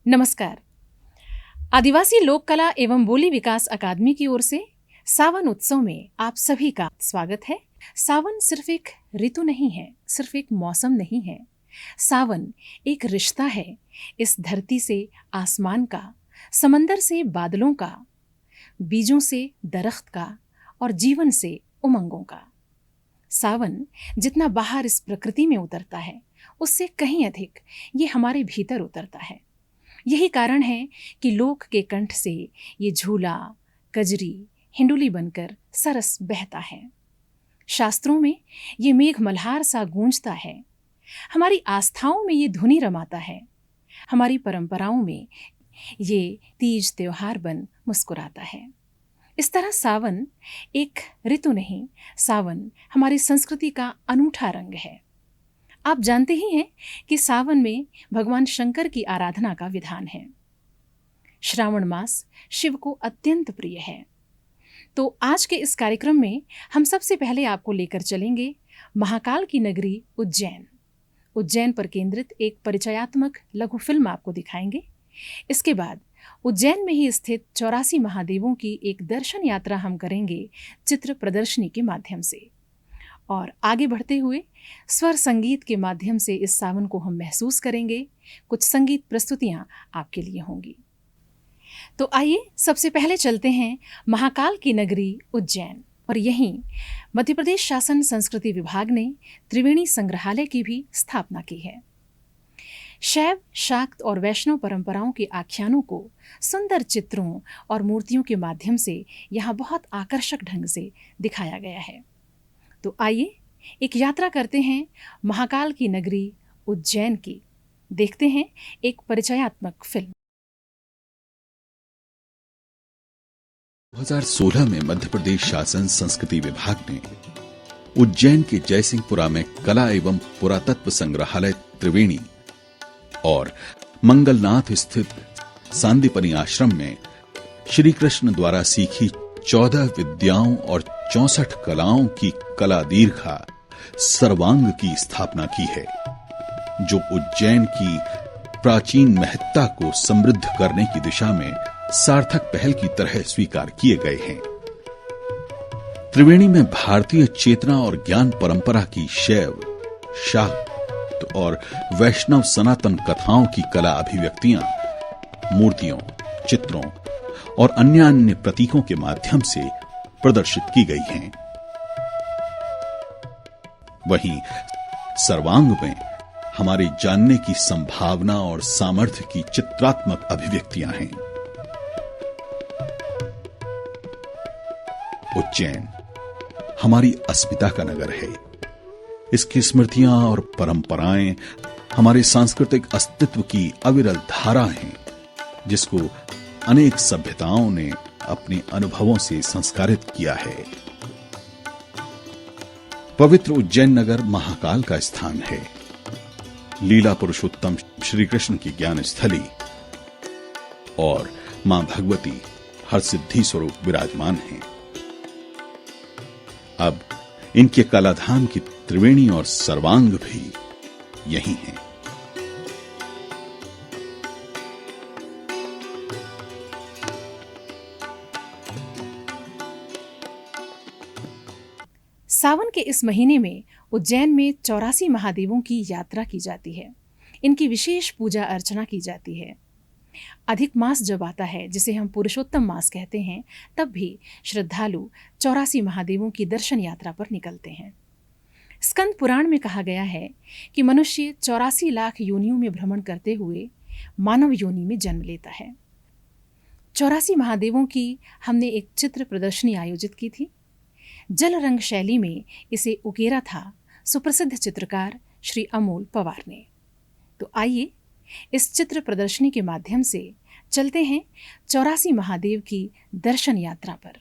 नमस्कार। आदिवासी लोक कला एवं बोली विकास अकादमी की ओर से सावन उत्सव में आप सभी का स्वागत है। सावन सिर्फ एक ऋतु नहीं है, सिर्फ एक मौसम नहीं है। सावन एक रिश्ता है, इस धरती से आसमान का, समंदर से बादलों का, बीजों से दरख्त का और जीवन से उमंगों का। सावन जितना बाहर इस प्रकृति में उतरता है, उससे कहीं अधिक ये हमारे भीतर उतरता है। यही कारण है कि लोक के कंठ से ये झूला, कजरी, हिंडोली बनकर सरस बहता है। शास्त्रों में ये मेघ मल्हार सा गूंजता है, हमारी आस्थाओं में ये धुनी रमाता है, हमारी परंपराओं में ये तीज त्योहार बन मुस्कुराता है। इस तरह सावन एक ऋतु नहीं, सावन हमारी संस्कृति का अनूठा रंग है। आप जानते ही हैं कि सावन में भगवान शंकर की आराधना का विधान है। श्रावण मास शिव को अत्यंत प्रिय है। तो आज के इस कार्यक्रम में हम सबसे पहले आपको लेकर चलेंगे महाकाल की नगरी उज्जैन। उज्जैन पर केंद्रित एक परिचयात्मक लघु फिल्म आपको दिखाएंगे। इसके बाद उज्जैन में ही स्थित 84 महादेवों की एक दर्शन यात्रा हम करेंगे चित्र प्रदर्शनी के माध्यम से। और आगे बढ़ते हुए स्वर संगीत के माध्यम से इस सावन को हम महसूस करेंगे। कुछ संगीत प्रस्तुतियां आपके लिए होंगी। तो आइए सबसे पहले चलते हैं महाकाल की नगरी उज्जैन। और यहीं मध्य प्रदेश शासन संस्कृति विभाग ने त्रिवेणी संग्रहालय की भी स्थापना की है। शैव, शाक्त और वैष्णव परंपराओं के आख्यानों को सुंदर चित्रों और मूर्तियों के माध्यम से यहाँ बहुत आकर्षक ढंग से दिखाया गया है। तो आइए एक यात्रा करते हैं महाकाल की नगरी उज्जैन की। देखते हैं एक परिचयात्मक फिल्म। 2016 में मध्य प्रदेश शासन संस्कृति विभाग ने उज्जैन के जयसिंहपुरा में कला एवं पुरातत्व संग्रहालय त्रिवेणी और मंगलनाथ स्थित सांदीपनी आश्रम में श्री कृष्ण द्वारा सीखी 14 विद्याओं और 64 कलाओं की कला दीर्घा सर्वांग की स्थापना की है, जो उज्जैन की प्राचीन महत्ता को समृद्ध करने की दिशा में सार्थक पहल की तरह स्वीकार किए गए हैं। त्रिवेणी में भारतीय चेतना और ज्ञान परंपरा की शैव, शाक्त और वैष्णव सनातन कथाओं की कला अभिव्यक्तियां मूर्तियों, चित्रों और अन्य प्रतीकों के माध्यम से प्रदर्शित की गई हैं। वहीं सर्वांग में हमारे जानने की संभावना और सामर्थ्य की चित्रात्मक अभिव्यक्तियां हैं। उज्जैन हमारी अस्मिता का नगर है। इसकी स्मृतियां और परंपराएं हमारे सांस्कृतिक अस्तित्व की अविरल धारा हैं, जिसको अनेक सभ्यताओं ने अपने अनुभवों से संस्कारित किया है। पवित्र उज्जैन नगर महाकाल का स्थान है। लीला पुरुषोत्तम श्री कृष्ण की ज्ञान स्थली और मां भगवती हर सिद्धि स्वरूप विराजमान हैं। अब इनके कलाधाम की त्रिवेणी और सर्वांग भी यही हैं। सावन के इस महीने में उज्जैन में 84 महादेवों की यात्रा की जाती है। इनकी विशेष पूजा अर्चना की जाती है। अधिक मास जब आता है, जिसे हम पुरुषोत्तम मास कहते हैं, तब भी श्रद्धालु 84 महादेवों की दर्शन यात्रा पर निकलते हैं। स्कंद पुराण में कहा गया है कि मनुष्य 84 लाख योनियों में भ्रमण करते हुए मानव योनि में जन्म लेता है। 84 महादेवों की हमने एक चित्र प्रदर्शनी आयोजित की थी। जल रंग शैली में इसे उकेरा था सुप्रसिद्ध चित्रकार श्री अमोल पवार ने। तो आइए इस चित्र प्रदर्शनी के माध्यम से चलते हैं 84 महादेव की दर्शन यात्रा पर।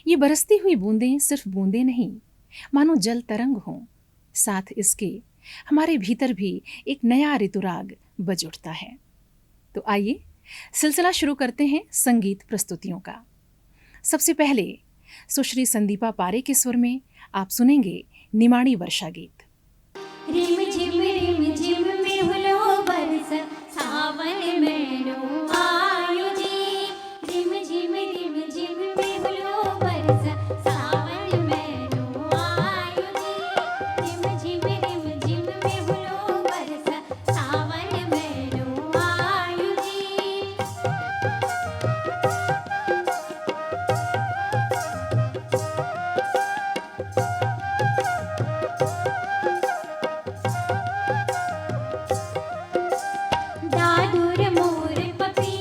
ये बरसती हुई बूंदें सिर्फ बूंदें नहीं, मानो जल तरंग हों। साथ इसके हमारे भीतर भी एक नया ऋतुराग बज उठता है। तो आइए सिलसिला शुरू करते हैं संगीत प्रस्तुतियों का। सबसे पहले सुश्री संदीपा पारे के स्वर में आप सुनेंगे निमाणी वर्षा गीत। रिम झिम में हुलो बरस सावन में नो आयो जी। रिम झिम में हुलो बरस सावन में नो आयो जी। रिम झिम में हुलो बरस सावन में नो आयो जी। दादुर मोर पपी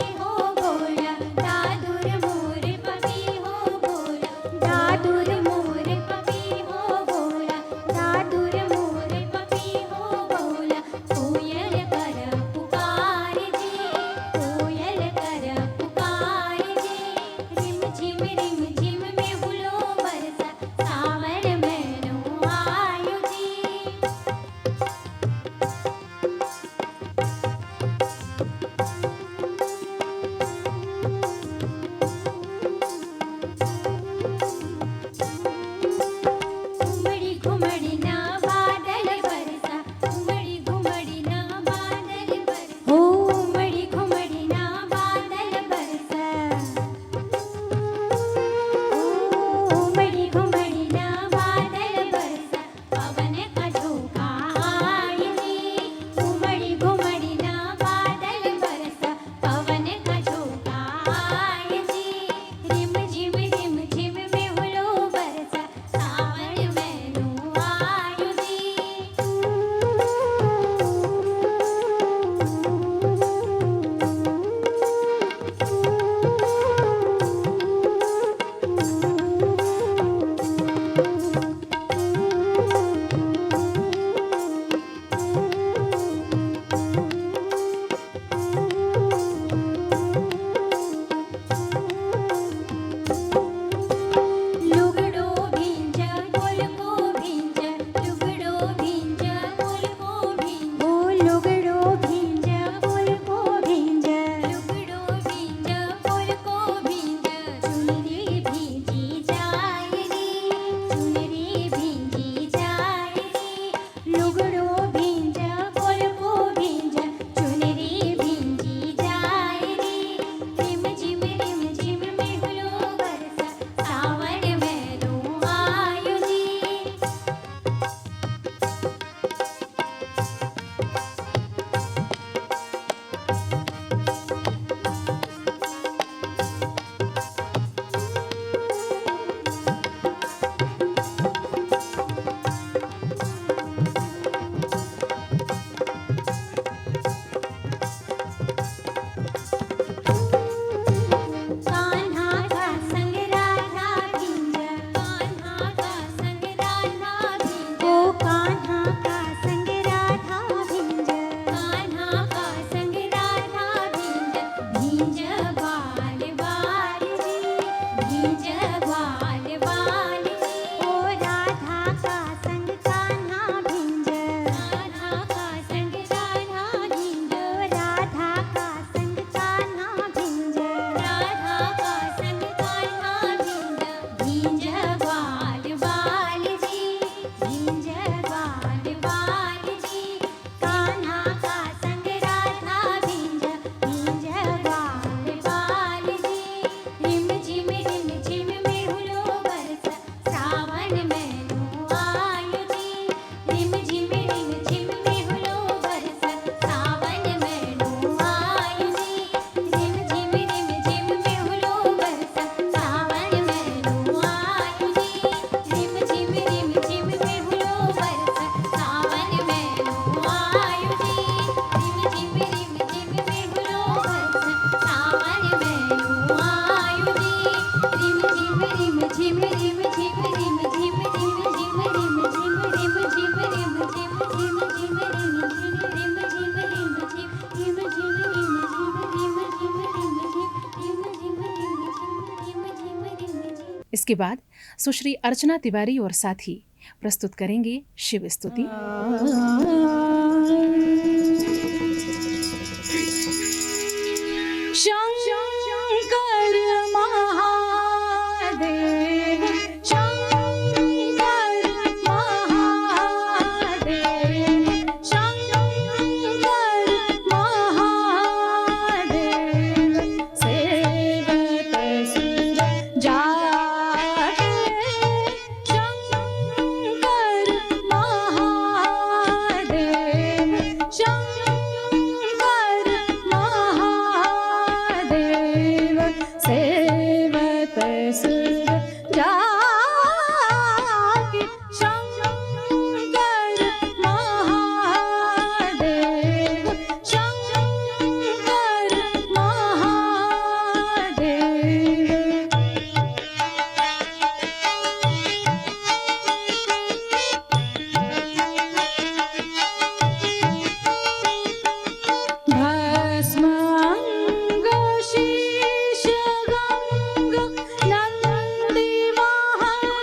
इसके बाद सुश्री अर्चना तिवारी और साथी प्रस्तुत करेंगे शिव स्तुति। शंकर महादेव, शंकर महादेव, शंकर महादेव, सेवत सुर जाके शंकर महादेव, शंकर महादेव, सेवत सुर जाके शंकर महादेव, शंकर महादेव। भस्मांग शीश गंग नंदी वाहन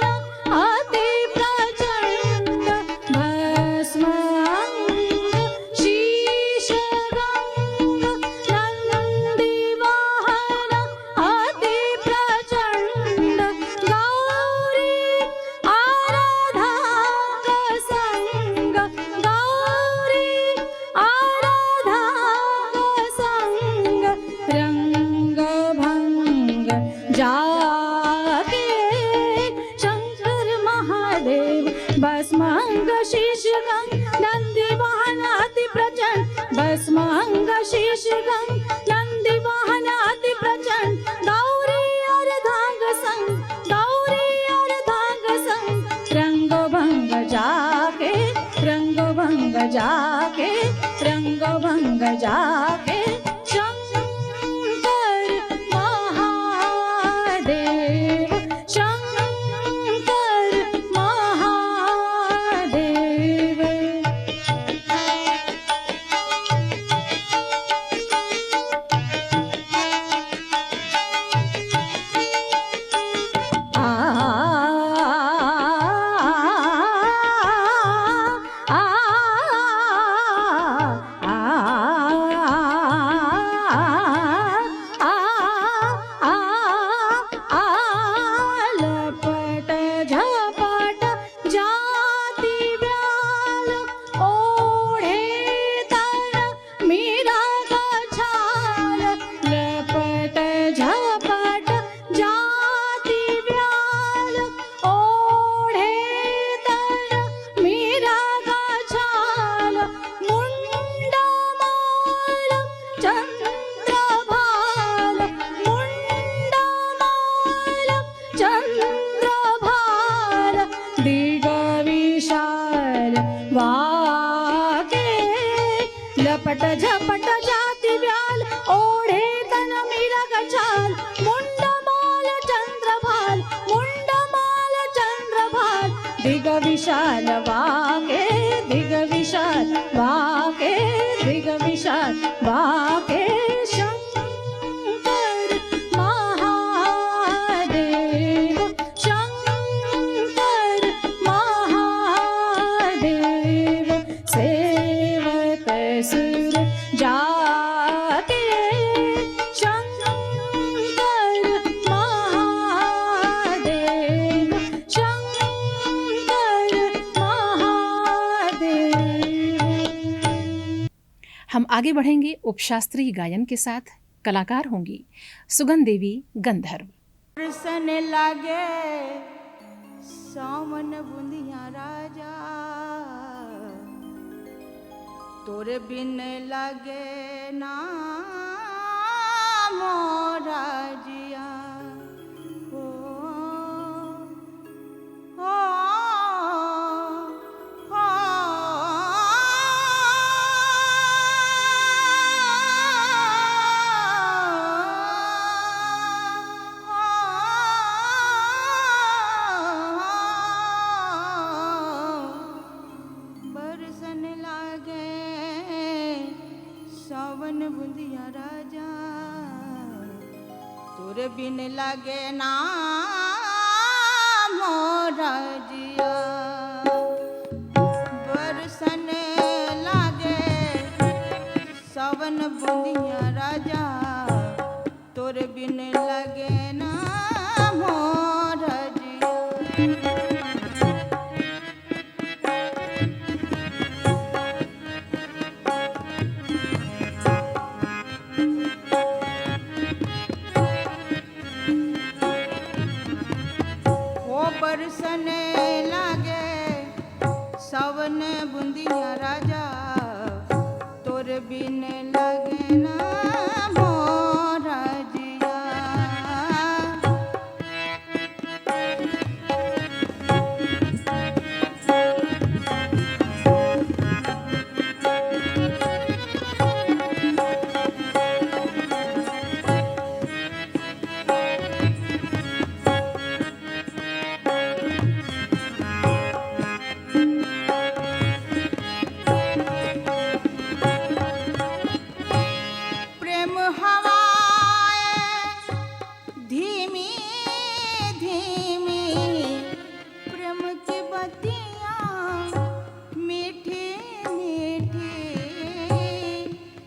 अति प्रचंड, भस्मांग शीश गंग नंदी वाहन अति प्रचंड, गौरी आराधाक संग, गौरी आराधाक संग, रंग भंग जाके शंकर महादेव, भस्मांग शीश गंग नंदी वाहन अति प्रचंड, भस्मांग शीश गंग नंदी वाहन अति प्रचंड, गौरी अर्धांग संग, गौरी अर्धांग संग, रंग भंग जाके, रंग भंग जाके, रंग भंग जाके शंकर महादेव, शंकर महादेव। आ लपट झपट जाती व्याल ओढे तर मीरा गछाल, लपट झपट जाती व्याल ओढे तर मीरा गछाल, मुंडमाल चंद्रभाल, मुंडमाल चंद्रभाल, दिग विशाल वाके, लपट झपट जाती व्याल ओढे तन मीरा गछाल, मुंडमाल चंद्रभाल, मुंडमाल चंद्रभाल, दिग विशाल वाके, दिग विशाल वाके, दिग विशाल वाके शंकर महादेव, शंकर महादेव, सेवत सुर जाके शंकर महादेव, शंकर महादेव। हम आगे बढ़ेंगे उपशास्त्रीय गायन के साथ। कलाकार होंगी सुगन देवी गंधर्व। बरसन लागे सावन बुंदिया राजा, तोरे बिन लागे ना मोरा जिया, हो हो हो बरसन लागे सावन बुंदिया राजा, तोरे बिन लागे ना मोरजिया बरसन लागे सावन बुंदिया राजा तोर बिन लगे ना मोरजिया बरसन लागे सावन बुंदिया राजा तोर बिन लगे ना मोरजिया प्रेम हवाएं धीमी धीमी प्रेम की बत्तियां मीठी मीठी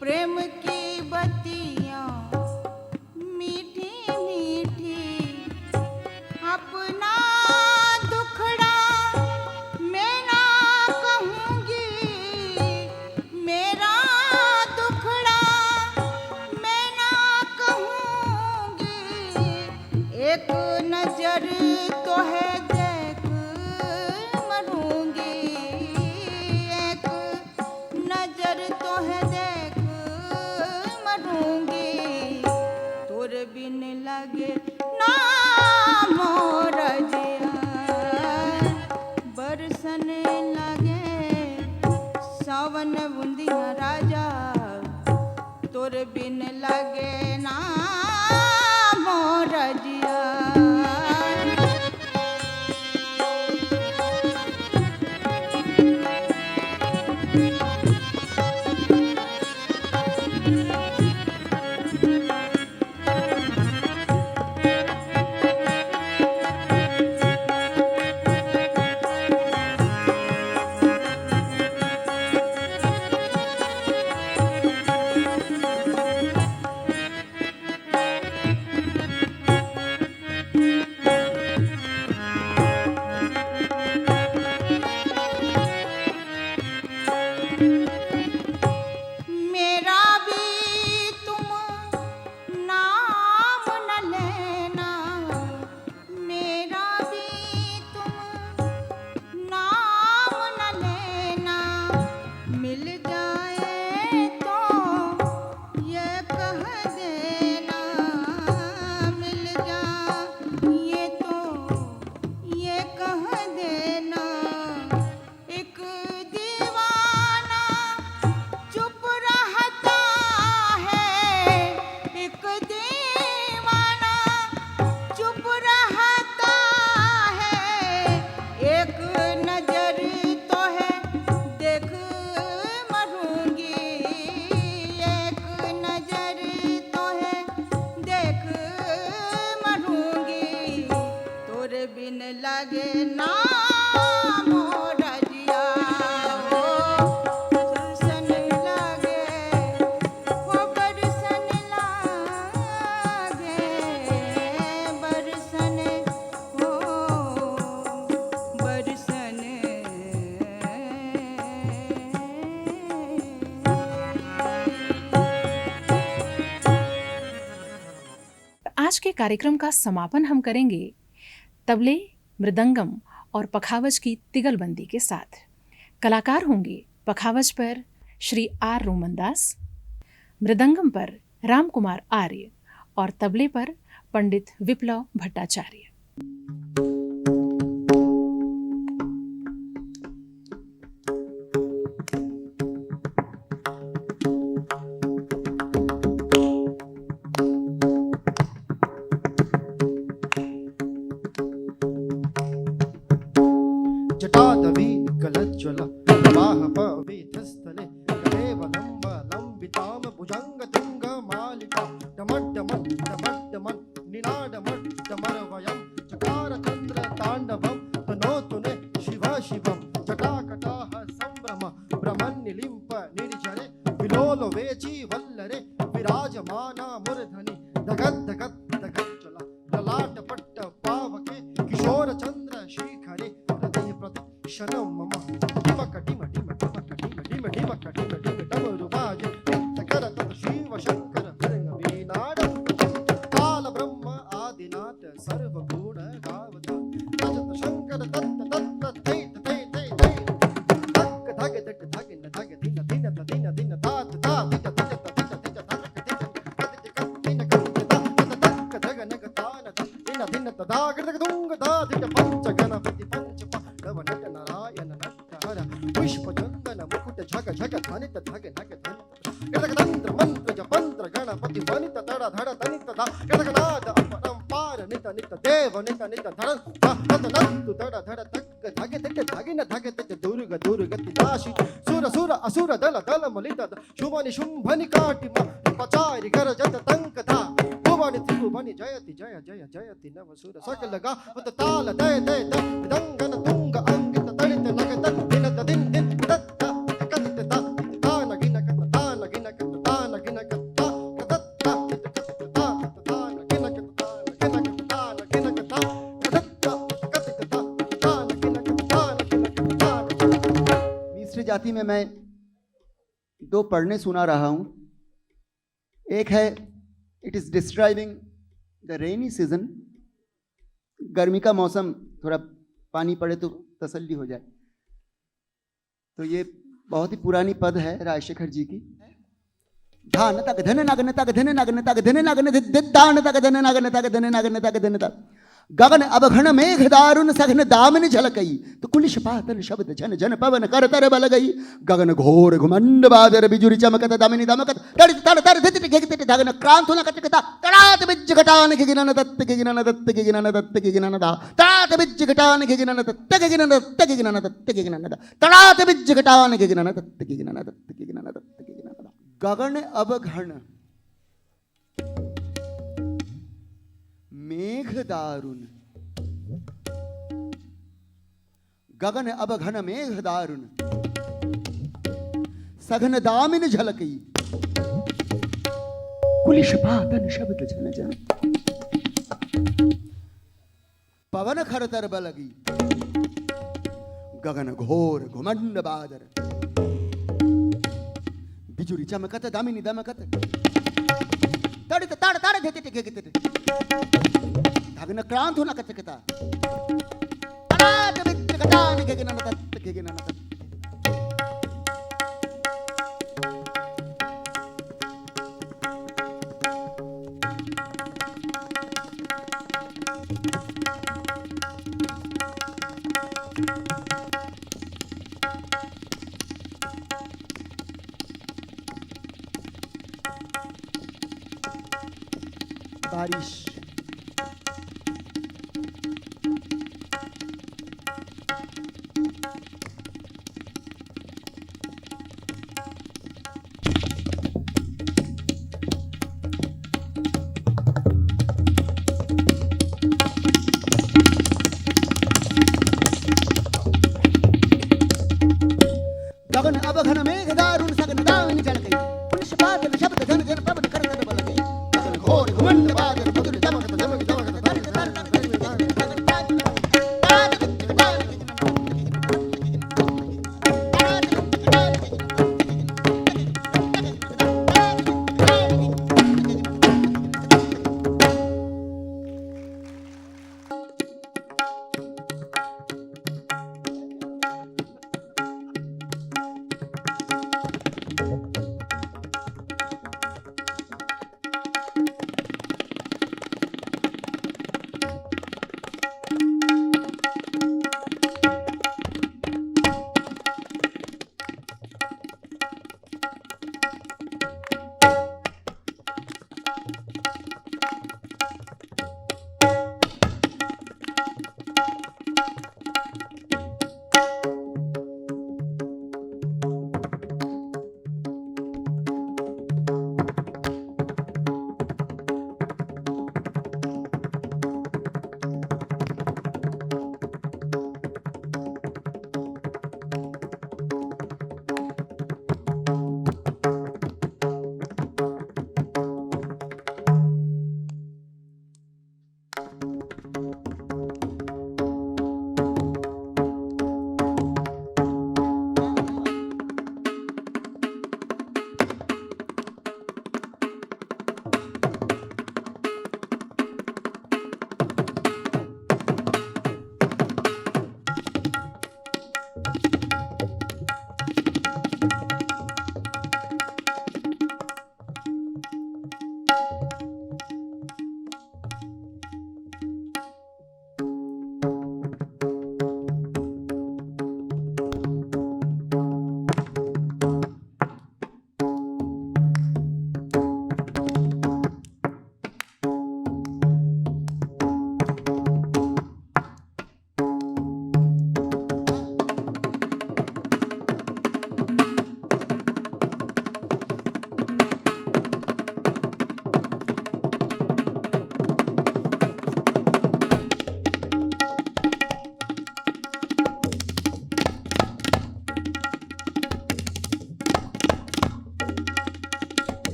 प्रेम की बत्तियां मीठी मीठी अपना दुखड़ा मैं ना कहूँगी मेरा दुखड़ा मैं ना कहूँगी एक नजर तो है देख मरूंगी एक नजर तो है देख मरूंगी तोर बिन लगे ना मोरजिया बरसन लगे सावन बुंदिया राजा तोर बिन लगे ना मोरजिया मेरा भी तुम नाम न लेना मेरा भी तुम नाम न लेना मिल जाए तो ये कह देना मिल जाए तो ये कह देना एक दीवाना चुप रहता है एक दीवाना चुप रहता है एक नजर तो है देख मरूंगी एक नजर तो है देख मरूंगी तोर बिन लगे ना मोरजिया हो बरसन लागे हो बरसन लागे बरसन हो बरसन आज के कार्यक्रम का समापन हम करेंगे तबले, मृदंगम और पखावज की तिगलबंदी के साथ। कलाकार होंगे पखावज पर श्री आर रोमनदास, मृदंगम पर रामकुमार आर्य और तबले पर पंडित विप्लव भट्टाचार्य। जटादवी गलज्ज्वल प्रवाह पवित्रस्थले कलेवलम्ब लम्बितां भुजङ्गतुङ्ग मालिका डमड्डमड्डमड्डमन् निनादमड्डमरवयं चकार चन्द्र ताण्डवं धगत धगत धगत ज्वला ललाट पट्ट पावके किशोर चंद्र शेखरे हृदय प्रतिक्षणं मम डिमक डिम डिम डिमक डिम डिम डिमक डिम डिम डमरुबाज नित्यकर तत् शिव शंकर भृंग वीणाड काल ब्रह्म आदिनाथ सर्वगुण गावता भजत शंकर तत् तत् ते ते ते ते धग धग धग धग न धग दिन दिन दिन दिन तात तात दित दित दित दित धग दित दिन दिन धग नग तान दिन दिन दाग धग दुंग दा दित पंच गणपति पंच पांडव नट नारायण नट हर पुष्प चंदन मुकुट झग झग धनित धग नग धनित गदग तंत्र मंत्र जपंत्र गणपति वनित तड़ धड़ तनित दा गदग नाद अपरंपार नित नित देव नित नित धर तत नंतु तड़ धड़ तक धग तिट धगिन धग तिट दुर्ग दुर्गति दाशी सुर सुर असुर दल दल मलित शुभनि शुंभनि काटि पचारि कर जत तंक धा भुवनि त्रिभुवनि जयति जय जय जयति नव सुर सकल गा ताल दय दय दंगन तुंग अंकित तड़ित नगत दिन दिन दिन दत्त कदित ता तान गिन कत तान गिन कत तान गिन कत ता कदत्त कदित ता तान गिन कत तान गिन कत तान गिन कत ता कदत्त कदित ता तान गिन कत तान गिन कत ता। मिश्र जाति में मैं दो पढ़ने सुना रहा हूं। एक है it is describing the rainy season, गर्मी का मौसम, थोड़ा पानी पड़े तो तसल्ली हो जाए। तो ये बहुत ही पुरानी पद है राजशेखर जी की। धान तक धन नगन तक धन नगन तक धन नगन दान तक धन नगन तक धन नगन तक धन तक गगन अवघन मेघ दारुण सघन दामिन झलकई तो कुलिश पातल शब्द झन झन पवन कर तर बल गई गगन घोर घुमंड बादर बिजुरी चमकत दामिनी दमकत तड़ तड़ तड़ धित धित धगन क्रांत न कटकता तड़ात बिज घटान के गिनन दत्त के गिनन दत्त के गिनन दत्त के गिनन दा तड़ात बिज घटान के गिनन दत्त के गिनन दत्त के गिनन दत्त के गिनन दा तड़ात बिज घटान के गिनन दत्त के गिनन दत्त के गिनन दत्त के गिनन दा गगन अवघन मेघ दारुण गगन अवघन मेघ दारुण सघन दामिन झलकई कुलिश पातन शब्द झन झन पवन खरतर बलगी गगन घोर घुमंड बादर बिजुरी चमकत दामिनी दमकत तड़ित तड़ तड़ धित धित धगन क्रांत होना कचकता तड़ात बिच घटान के गिनन दत्त के गिनन दत्त बारिश गगन अवघन मेघ दारुण सघन दामिनी झलकई पुलिश पातल शब्द झन झन पवन कर बल गई गगन घोर घुमंड बादल बदुर दम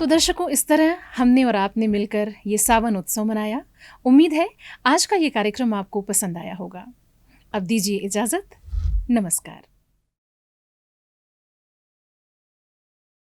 तो दर्शकों, इस तरह हमने और आपने मिलकर ये सावन उत्सव मनाया। उम्मीद है आज का ये कार्यक्रम आपको पसंद आया होगा। अब दीजिए इजाजत। नमस्कार।